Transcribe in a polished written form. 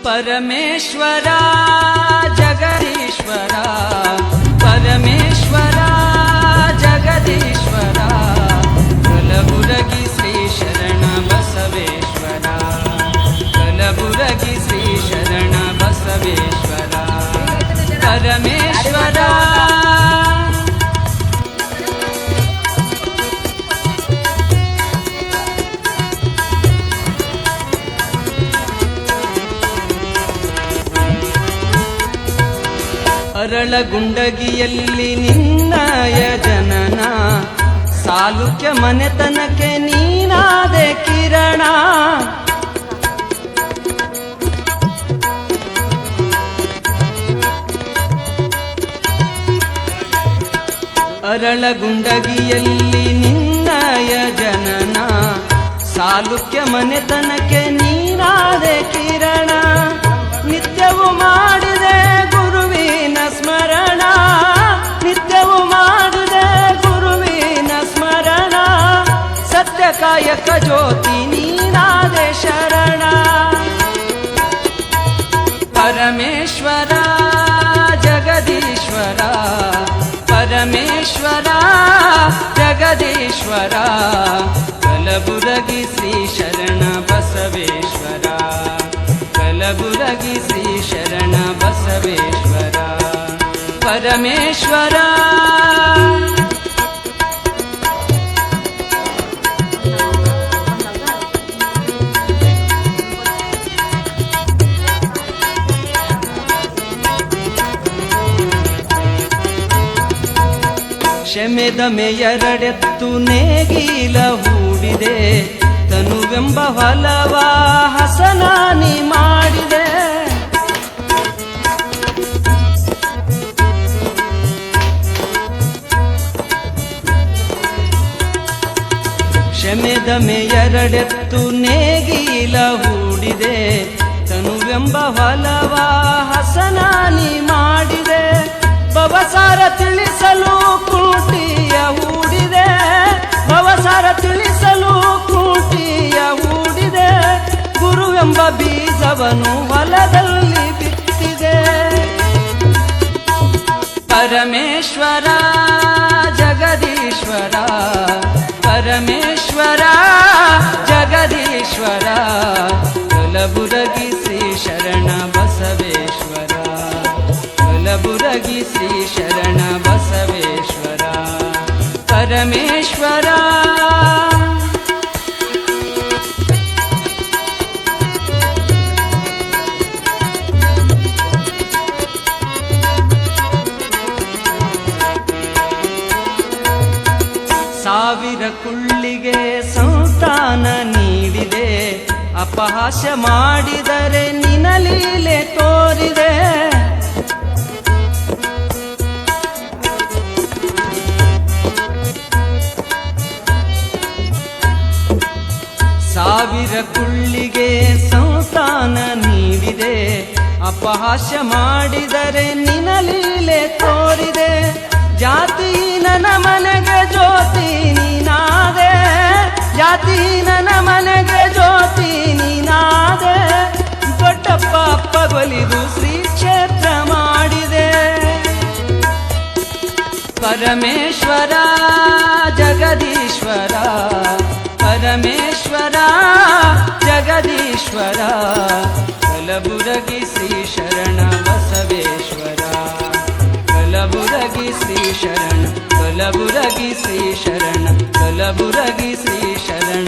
ಪರಮೇಶ್ವರ ಜಗದೀಶ್ವರ ಪರಮೇಶ್ವರ ಜಗದೀಶ್ವರ ಕಲಬುರಗಿ ಶ್ರೀ ಶರಣ ಬಸವೇಶ್ವರ ಕಲಬುರಗಿ ಶ್ರೀ ಶರಣ ಬಸವೇಶ್ವರ ಪರಮೇಶ್ವರ ಅರಳಗುಂಡಗಿಯಲ್ಲಿ ನಿನ್ನಯ ಜನನ ಸಾಲುಕ್ಯ ಮನೆತನಕ್ಕೆ ನೀನಾದೆ ಕಿರಣ ಅರಳಗುಂಡಗಿಯಲ್ಲಿ ನಿನ್ನಯ ಜನನ ಸಾಲುಕ್ಯ ಮನೆತನಕ್ಕೆ ನೀನಾದೆ ಕಿರಣ ನಿತ್ಯವೂ ಮಾಡಿದೆ ಗುರುವಿನ ಸ್ಮರಣ ನಿತ್ಯವೂ ಮಾಡಿದೆ ಗುರುವಿನ ಸ್ಮರಣ ಸತ್ಯ ಕಾಯಕ ಜ್ಯೋತಿ ನೀನಾದೆ ಶರಣ ಪರಮೇಶ್ವರ ಜಗದೀಶ್ವರ ಪರಮೇಶ್ವರ ಜಗದೀಶ್ವರ ಕಲಬುರಗಿ ಶ್ರೀ ಶರಣ ಬಸವೇಶ್ವರ ಕಲಬುರಗಿ ಶ್ರೀ ಶರಣ ಬಸವೇಶ್ವರ ಪರಮೇಶ್ವರ ಶಮೆದಮೆ ಎರಡೆತ್ತು ನೇಗಿಲ ಹೂಡಿದೆ ತನುವೆಂಬ ಹೊಲವ ಹಸನಾನಿ ಮಾಡಿದೆ ಶಮೆದಮೆ ಎರಡೆತ್ತು ನೇಗಿಲ ಹೂಡಿದೆ ತನುವೆಂಬ ಹೊಲವ ಹಸನಾನಿ ಮಾಡಿದೆ ಭವಸಾರ ತಿಳಿಸಲು ಕುಂಟಿಯ ಹೂಡಿದೆ ಭವಸಾರ ತಿಳಿಸಲು ಕುಂಟಿಯ ಹೂಡಿದೆ ಗುರುವೆಂಬ ಬೀಜವನ್ನು ಹೊಲದಲ್ಲಿ ಬಿತ್ತಿದೆ ಪರಮೇಶ್ವರ ಜಗದೀಶ್ವರ ಪರಮೇಶ್ವರ ಜಗದೀಶ್ವರ ಕಲಬುರಗಿ ಶ್ರೀ ಶರಣ ಬಸವೇಶ್ವರ ಕಲಬುರಗಿ ಶ್ರೀ ಶರಣ ಬಸವೇಶ್ವರ ಪರಮೇಶ್ವರ ಸಾವಿರ ಕುಳ್ಳಿಗೆ ಸಂತಾನ ನೀಡಿದೆ ಅಪಹಾಸ್ಯ ಮಾಡಿದರೆ ನಿನ ಲೀಲೆ ತೋರಿದೆ ಸಾವಿರ ಕುಳ್ಳಿಗೆ ಸಂತಾನ ನೀಡಿದೆ ಅಪಹಾಸ್ಯ ಮಾಡಿದರೆ ನಿನ ಲೀಲೆ ತೋರಿದೆ ಜಾತಿ ನನ್ನ ಮನೆಗೆ ಜ್ಯೋತಿ ನೀನಾದೆ ಜಾತಿ ನನ್ನ ಮನೆಗೆ ಜ್ಯೋತಿ ನೀನಾದೆ ದೊಡ್ಡಪ್ಪ ಅಪ್ಪಗೊಲಿದು ಶ್ರೀ ಕ್ಷೇತ್ರ ಮಾಡಿದೆ ಪರಮೇಶ್ವರ ಜಗದೀಶ್ವರ ಪರಮೇಶ್ವರ ಜಗದೀಶ್ವರ ಕಲಬುರಗಿ ಶ್ರೀ ಶರಣ ಬಸವೇಶ್ವರ ಕಲಬುರಗಿ ಶ್ರೀ ಶರಣ ಕಲಬುರಗಿ ಶ್ರೀ ಶರಣ ಕಲಬುರಗಿ ಶ್ರೀ ಶರಣ